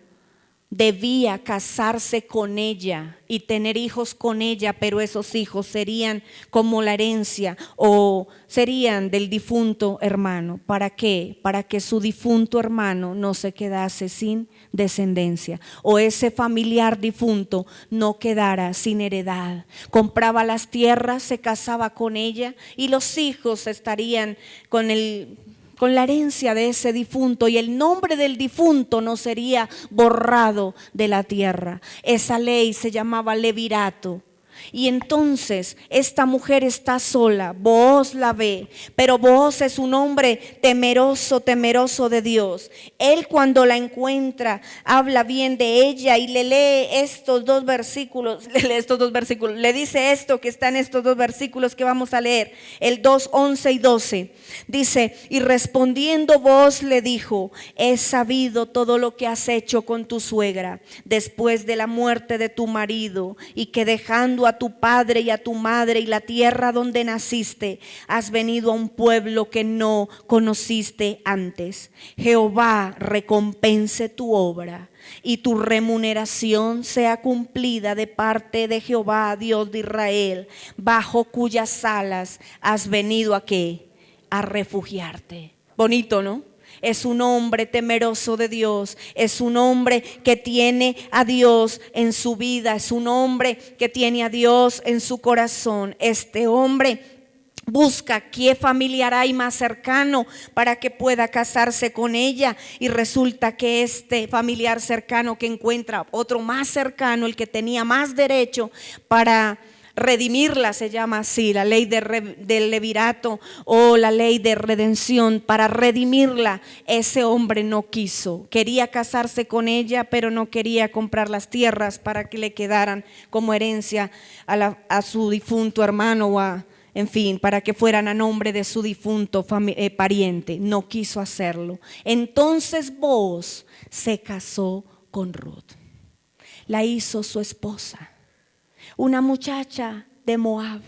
debía casarse con ella y tener hijos con ella, pero esos hijos serían como la herencia o serían del difunto hermano. ¿Para qué? Para que su difunto hermano no se quedase sin descendencia, o ese familiar difunto no quedara sin heredad. Compraba las tierras, se casaba con ella y los hijos estarían con la herencia de ese difunto, y el nombre del difunto no sería borrado de la tierra. Esa ley se llamaba levirato. Y entonces esta mujer está sola, Booz la ve, pero Booz es un hombre temeroso de Dios. Él, cuando la encuentra, habla bien de ella y le lee estos dos versículos, le dice esto que está en estos dos versículos que vamos a leer, el 2, 11 y 12. Dice: y respondiendo Booz le dijo: he sabido todo lo que has hecho con tu suegra después de la muerte de tu marido, y que dejando a tu padre y a tu madre y la tierra donde naciste, has venido a un pueblo que no conociste antes. Jehová recompense tu obra y tu remuneración sea cumplida de parte de Jehová, Dios de Israel, bajo cuyas alas has venido ¿a qué? A refugiarte. Bonito, ¿no? Es un hombre temeroso de Dios, es un hombre que tiene a Dios en su vida, es un hombre que tiene a Dios en su corazón. Este hombre busca qué familiar hay más cercano para que pueda casarse con ella, y resulta que este familiar cercano que encuentra, otro más cercano, el que tenía más derecho para redimirla, se llama así, la ley del levirato o la ley de redención. Para redimirla, ese hombre no quiso, quería casarse con ella, pero no quería comprar las tierras para que le quedaran como herencia a su difunto hermano, o en fin, para que fueran a nombre de su difunto pariente. No quiso hacerlo. Entonces Booz se casó con Ruth, la hizo su esposa, una muchacha de Moab,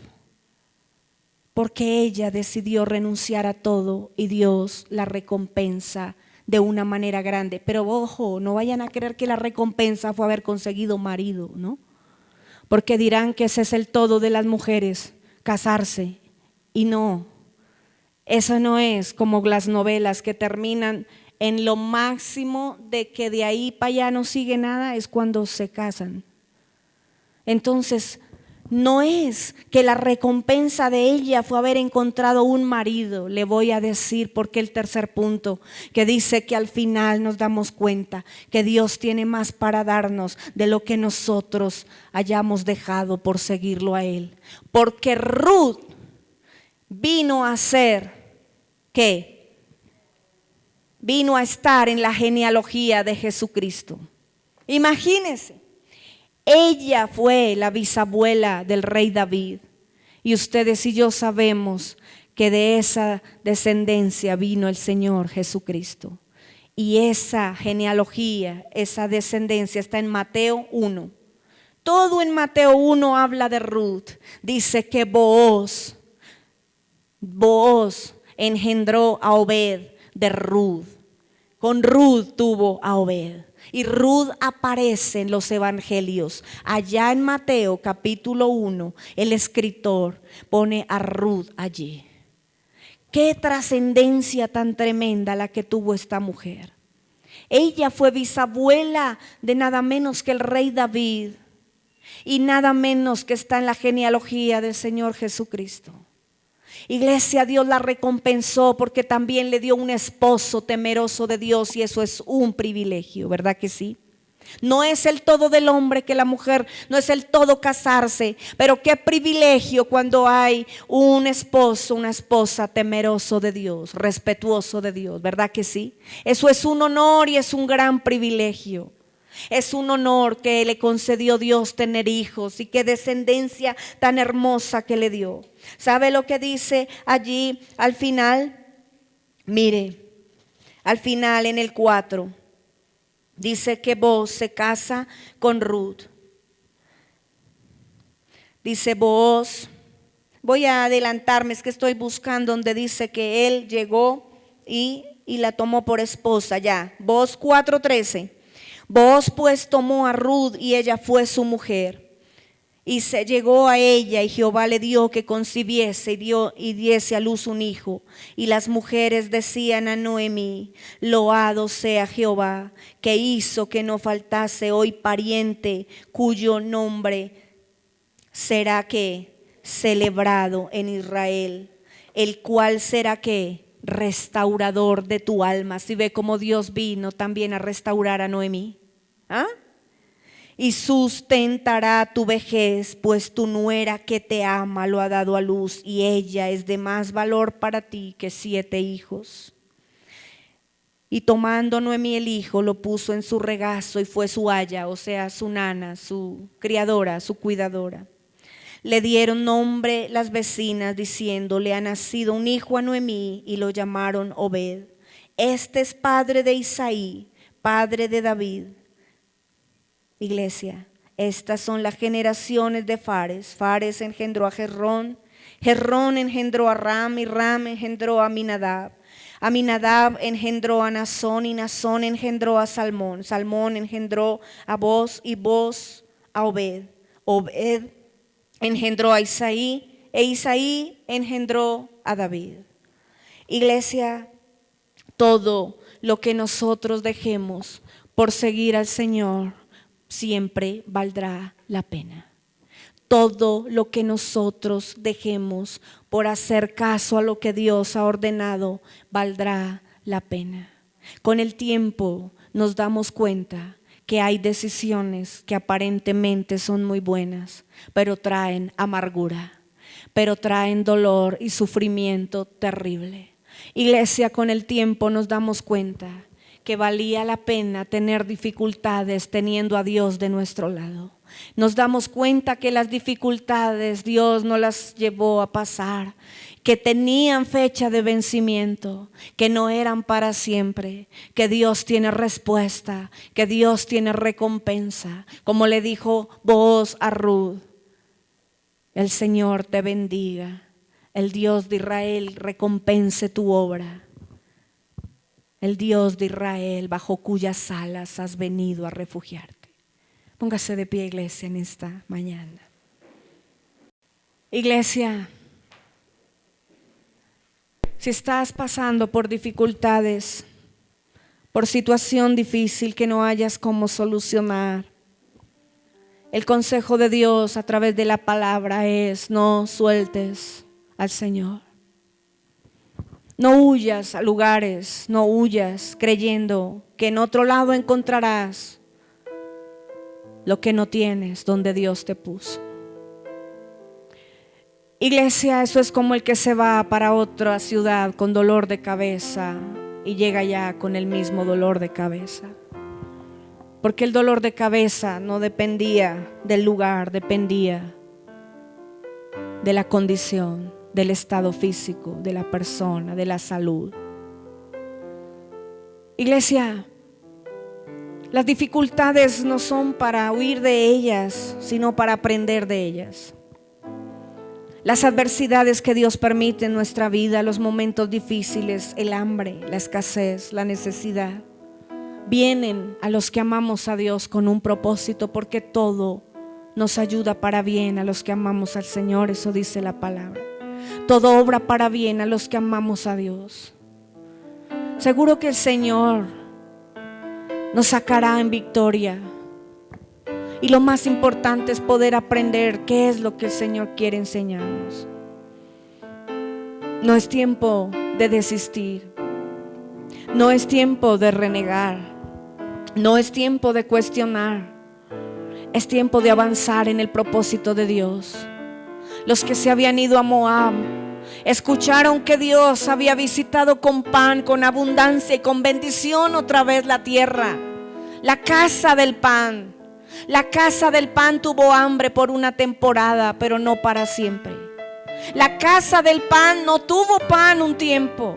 porque ella decidió renunciar a todo y Dios la recompensa de una manera grande. Pero ojo, no vayan a creer que la recompensa fue haber conseguido marido, ¿no? Porque dirán que ese es el todo de las mujeres, casarse, y no, eso no es como las novelas que terminan en lo máximo de que de ahí para allá no sigue nada, es cuando se casan. Entonces, no es que la recompensa de ella fue haber encontrado un marido. Le voy a decir porque el tercer punto, que dice que al final nos damos cuenta que Dios tiene más para darnos de lo que nosotros hayamos dejado por seguirlo a Él. Porque Ruth vino a ser, ¿qué? Vino a estar en la genealogía de Jesucristo. Imagínense. Ella fue la bisabuela del rey David y ustedes y yo sabemos que de esa descendencia vino el Señor Jesucristo. Y esa genealogía, esa descendencia está en Mateo 1. Todo en Mateo 1 habla de Ruth. Dice que Booz engendró a Obed de Ruth. Con Ruth tuvo a Obed. Y Ruth aparece en los evangelios. Allá en Mateo capítulo 1, el escritor pone a Ruth allí. Qué trascendencia tan tremenda la que tuvo esta mujer. Ella fue bisabuela de nada menos que el rey David y nada menos que está en la genealogía del Señor Jesucristo. Iglesia, Dios la recompensó porque también le dio un esposo temeroso de Dios y eso es un privilegio, ¿verdad que sí? No es el todo del hombre que la mujer, no es el todo casarse, pero qué privilegio cuando hay un esposo, una esposa temeroso de Dios, respetuoso de Dios, ¿verdad que sí? Eso es un honor y es un gran privilegio. Es un honor que le concedió Dios tener hijos y qué descendencia tan hermosa que le dio. ¿Sabe lo que dice allí al final? Mire, al final en el 4 dice que Booz se casa con Ruth. Dice Booz, voy a adelantarme, es que estoy buscando donde dice que él llegó y la tomó por esposa ya. Booz 4:13. Booz pues tomó a Ruth y ella fue su mujer. Y se llegó a ella y Jehová le dio que concibiese y diese a luz un hijo. Y las mujeres decían a Noemí, loado sea Jehová, que hizo que no faltase hoy pariente cuyo nombre será que celebrado en Israel, el cual será que restaurador de tu alma. Si ve cómo Dios vino también a restaurar a Noemí. ¿Ah? Y sustentará tu vejez, pues tu nuera que te ama lo ha dado a luz y ella es de más valor para ti que 7 hijos. Y tomando Noemí el hijo, lo puso en su regazo y fue su aya, o sea, su nana, su criadora, su cuidadora. Le dieron nombre las vecinas diciendo, le ha nacido un hijo a Noemí y lo llamaron Obed. Este es padre de Isaí, padre de David. Iglesia, estas son las generaciones de Fares. Fares engendró a Jerrón, Jerrón engendró a Ram y Ram engendró a Aminadab. Aminadab engendró a Nazón y Nazón engendró a Salmón. Salmón engendró a Booz y Booz a Obed. Obed engendró a Isaí e Isaí engendró a David. Iglesia, todo lo que nosotros dejemos por seguir al Señor siempre valdrá la pena. Todo lo que nosotros dejemos por hacer caso a lo que Dios ha ordenado valdrá la pena. Con el tiempo nos damos cuenta que hay decisiones que aparentemente son muy buenas, pero traen amargura, pero traen dolor y sufrimiento terrible. Iglesia, con el tiempo nos damos cuenta que valía la pena tener dificultades teniendo a Dios de nuestro lado. Nos damos cuenta que las dificultades Dios no las llevó a pasar, que tenían fecha de vencimiento, que no eran para siempre, que Dios tiene respuesta, que Dios tiene recompensa. Como le dijo Booz a Ruth, el Señor te bendiga, el Dios de Israel recompense tu obra. El Dios de Israel bajo cuyas alas has venido a refugiarte. Póngase de pie, iglesia, en esta mañana. Iglesia, si estás pasando por dificultades, por situación difícil que no hayas cómo solucionar, El consejo de Dios a través de la palabra es: no sueltes al Señor. No huyas a lugares, no huyas creyendo que en otro lado encontrarás lo que no tienes donde Dios te puso. Iglesia, eso es como el que se va para otra ciudad con dolor de cabeza y llega ya con el mismo dolor de cabeza. Porque el dolor de cabeza no dependía del lugar, dependía de la condición, del estado físico de la persona, de la salud. Iglesia, las dificultades no son para huir de ellas, sino para aprender de ellas. Las adversidades que Dios permite en nuestra vida, los momentos difíciles, el hambre, la escasez, la necesidad, vienen a los que amamos a Dios con un propósito, porque todo nos ayuda para bien a los que amamos al Señor. Eso dice la palabra. Todo obra para bien a los que amamos a Dios. Seguro que el Señor nos sacará en victoria. Y lo más importante es poder aprender qué es lo que el Señor quiere enseñarnos. No es tiempo de desistir. No es tiempo de renegar. No es tiempo de cuestionar. Es tiempo de avanzar en el propósito de Dios. Los que se habían ido a Moab escucharon que Dios había visitado con pan, con abundancia y con bendición otra vez la tierra. La casa del pan. La casa del pan tuvo hambre por una temporada, pero no para siempre. La casa del pan no tuvo pan un tiempo,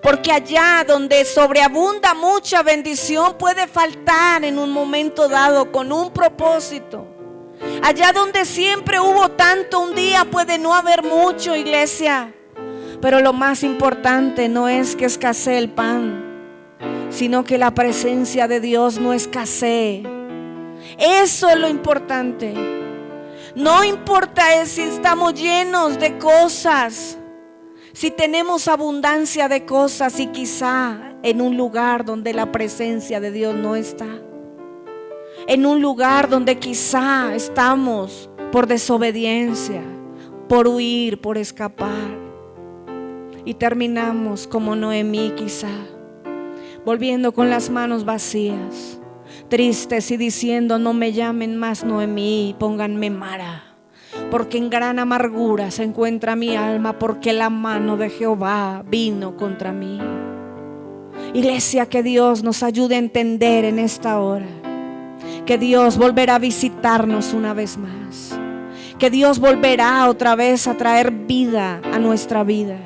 porque allá donde sobreabunda mucha bendición puede faltar en un momento dado con un propósito. Allá donde siempre hubo tanto, un día puede no haber mucho, iglesia. Pero lo más importante no es que escasee el pan, sino que la presencia de Dios no escasee. Eso es lo importante. No importa si estamos llenos de cosas, si tenemos abundancia de cosas y quizá en un lugar donde la presencia de Dios no está. En un lugar donde quizá estamos por desobediencia, por huir, por escapar. Y terminamos como Noemí quizá, volviendo con las manos vacías, tristes y diciendo: no me llamen más Noemí, pónganme Mara, porque en gran amargura se encuentra mi alma, porque la mano de Jehová vino contra mí. Iglesia, que Dios nos ayude a entender en esta hora que Dios volverá a visitarnos una vez más, que Dios volverá otra vez a traer vida a nuestra vida,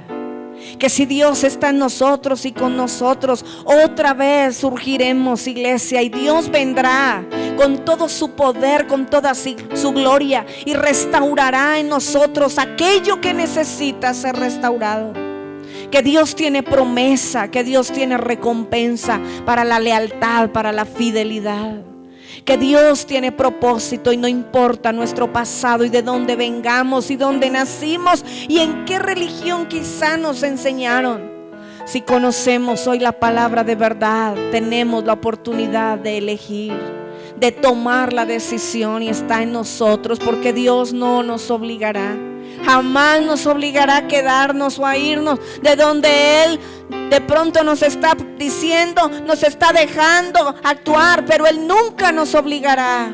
que si Dios está en nosotros y con nosotros, otra vez surgiremos, iglesia, y Dios vendrá con todo su poder, con toda su gloria, y restaurará en nosotros aquello que necesita ser restaurado. Que Dios tiene promesa, que Dios tiene recompensa para la lealtad, para la fidelidad. Que Dios tiene propósito y no importa nuestro pasado y de dónde vengamos y dónde nacimos y en qué religión quizá nos enseñaron. Si conocemos hoy la palabra de verdad, tenemos la oportunidad de elegir, de tomar la decisión, y está en nosotros, porque Dios no nos obligará. Jamás nos obligará a quedarnos o a irnos de donde Él de pronto nos está diciendo, nos está dejando actuar, pero Él nunca nos obligará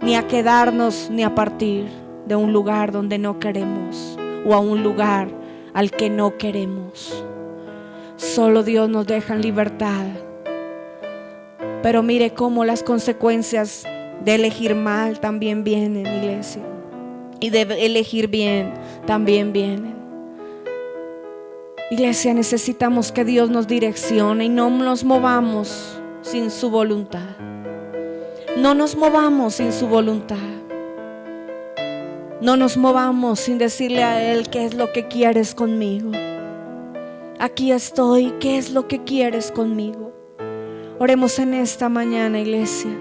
ni a quedarnos ni a partir de un lugar donde no queremos o a un lugar al que no queremos. Solo Dios nos deja en libertad. Pero mire cómo las consecuencias de elegir mal también vienen, iglesia. Y de elegir bien también vienen. Iglesia, necesitamos que Dios nos direccione y no nos movamos sin su voluntad. No nos movamos sin su voluntad. No nos movamos sin decirle a Él: ¿qué es lo que quieres conmigo? Aquí estoy, ¿qué es lo que quieres conmigo? Oremos en esta mañana, iglesia.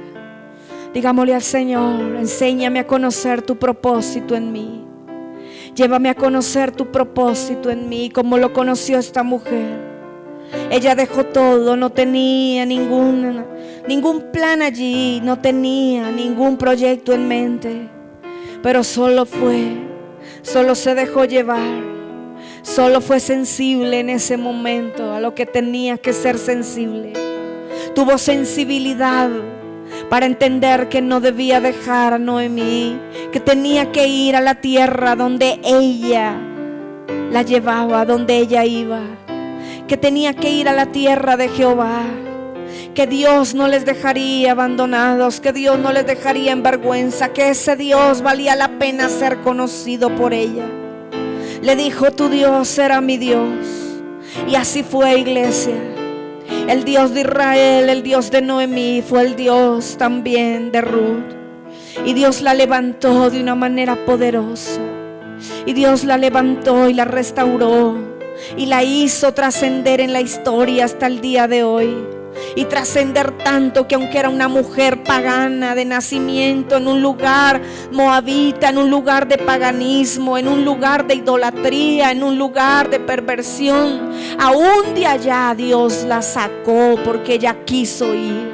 Digámosle al Señor: enséñame a conocer tu propósito en mí. Llévame a conocer tu propósito en mí, como lo conoció esta mujer. Ella dejó todo, no tenía ningún plan allí, no tenía ningún proyecto en mente, pero solo se dejó llevar, solo fue sensible en ese momento a lo que tenía que ser sensible. Tuvo sensibilidad para entender que no debía dejar a Noemí, que tenía que ir a la tierra donde ella la llevaba, donde ella iba, que tenía que ir a la tierra de Jehová, que Dios no les dejaría abandonados, que Dios no les dejaría en vergüenza, que ese Dios valía la pena ser conocido por ella. Le dijo: tu Dios será mi Dios. Y así fue, iglesia. El Dios de Israel, el Dios de Noemí, fue el Dios también de Ruth. Y Dios la levantó de una manera poderosa. Y Dios la levantó y la restauró y la hizo trascender en la historia hasta el día de hoy. Y trascender tanto que aunque era una mujer pagana de nacimiento, en un lugar moabita, en un lugar de paganismo, en un lugar de idolatría, en un lugar de perversión, aún de allá Dios la sacó porque ella quiso ir.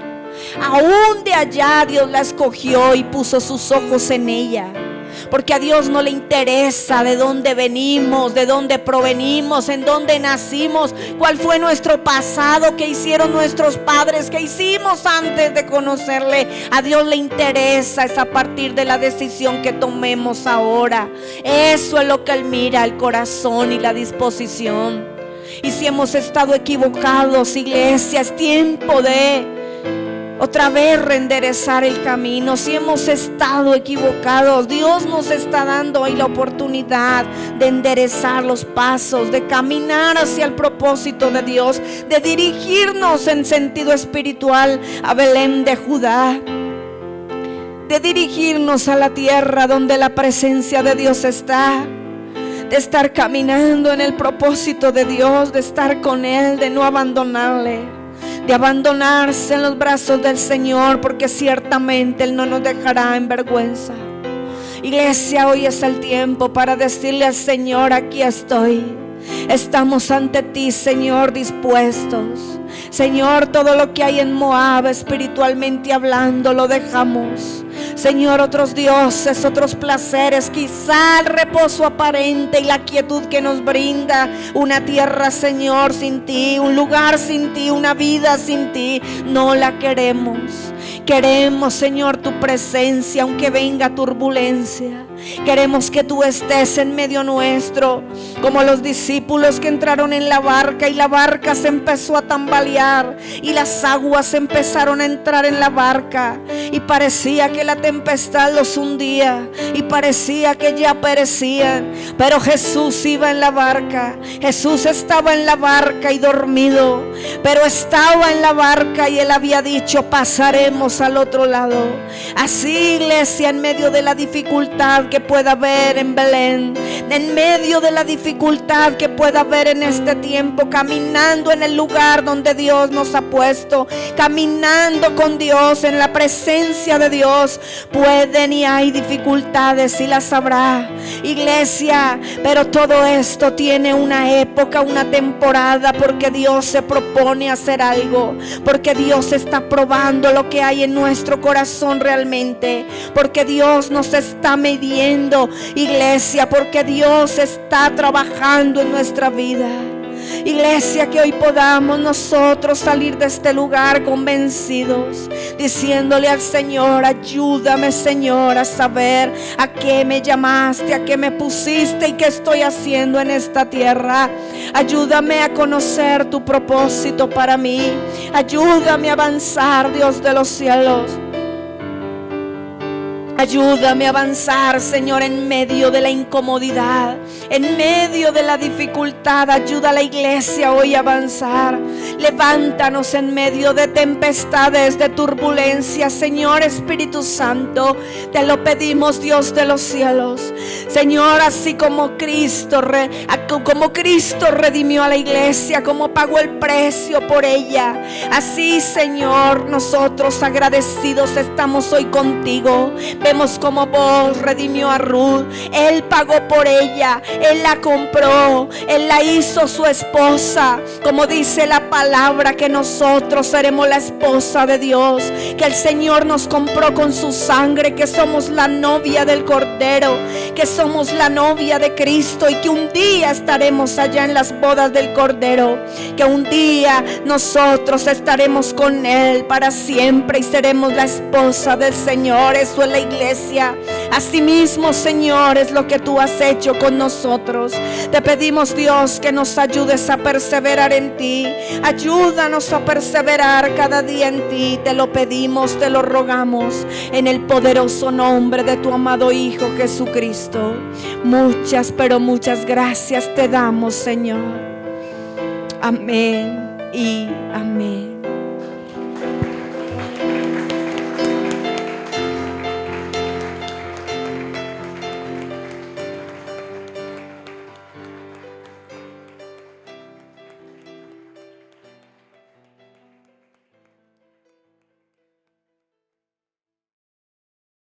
Aún de allá Dios la escogió y puso sus ojos en ella. Porque a Dios no le interesa de dónde venimos, de dónde provenimos, en dónde nacimos, cuál fue nuestro pasado, qué hicieron nuestros padres, qué hicimos antes de conocerle. A Dios le interesa es a partir de la decisión que tomemos ahora. Eso es lo que Él mira, el corazón y la disposición. Y si hemos estado equivocados, iglesia, es tiempo de otra vez reenderezar el camino. Si hemos estado equivocados, Dios nos está dando hoy la oportunidad de enderezar los pasos, de caminar hacia el propósito de Dios, de dirigirnos en sentido espiritual a Belén de Judá, de dirigirnos a la tierra donde la presencia de Dios está, de estar caminando en el propósito de Dios, de estar con Él, de no abandonarle, de abandonarse en los brazos del Señor, porque ciertamente Él no nos dejará en vergüenza. Iglesia, hoy es el tiempo para decirle al Señor: aquí estoy. Estamos ante ti, Señor, dispuestos. Señor, todo lo que hay en Moab, espiritualmente hablando, lo dejamos. Señor, otros dioses, otros placeres, quizá el reposo aparente y la quietud que nos brinda una tierra, Señor, sin ti, un lugar sin ti, una vida sin ti, no la queremos. Queremos, Señor, tu presencia, aunque venga turbulencia. Queremos que tú estés en medio nuestro, como los discípulos que entraron en la barca y la barca se empezó a tambalear y las aguas empezaron a entrar en la barca y parecía que la tempestad los hundía y parecía que ya perecían, pero Jesús iba en la barca. Jesús estaba en la barca y dormido, pero estaba en la barca y Él había dicho: pasaremos al otro lado. Así, iglesia, en medio de la dificultad que pueda haber en Belén, en medio de la dificultad que pueda haber en este tiempo, caminando en el lugar donde Dios nos ha puesto, caminando con Dios en la presencia de Dios, pueden y hay dificultades y las habrá, iglesia, pero todo esto tiene una época, una temporada, porque Dios se propone hacer algo, porque Dios está probando lo que hay en nuestro corazón realmente, porque Dios nos está midiendo, iglesia, porque Dios está trabajando en nuestra vida. Iglesia, que hoy podamos nosotros salir de este lugar convencidos, diciéndole al Señor: ayúdame, Señor, a saber a qué me llamaste, a qué me pusiste y qué estoy haciendo en esta tierra. Ayúdame a conocer tu propósito para mí. Ayúdame a avanzar, Dios de los cielos. Ayúdame a avanzar, Señor, en medio de la incomodidad, en medio de la dificultad. Ayuda a la iglesia hoy a avanzar. Levántanos en medio de tempestades, de turbulencias, Señor Espíritu Santo. Te lo pedimos, Dios de los cielos. Señor, así como Cristo redimió a la iglesia, como pagó el precio por ella, así, Señor, nosotros agradecidos estamos hoy contigo. Vemos como Boaz redimió a Ruth. Él pagó por ella, Él la compró, Él la hizo su esposa. Como dice la palabra, que nosotros seremos la esposa de Dios, que el Señor nos compró con su sangre, que somos la novia del Cordero, que somos la novia de Cristo, y que un día estaremos allá en las bodas del Cordero, que un día nosotros estaremos con Él para siempre y seremos la esposa del Señor. Eso es la iglesia. Asimismo, Señor, es lo que tú has hecho con nosotros. Te pedimos, Dios, que nos ayudes a perseverar en ti. Ayúdanos a perseverar cada día en ti. Te lo pedimos, te lo rogamos, en el poderoso nombre de tu amado Hijo Jesucristo. Muchas, pero muchas gracias te damos, Señor. Amén y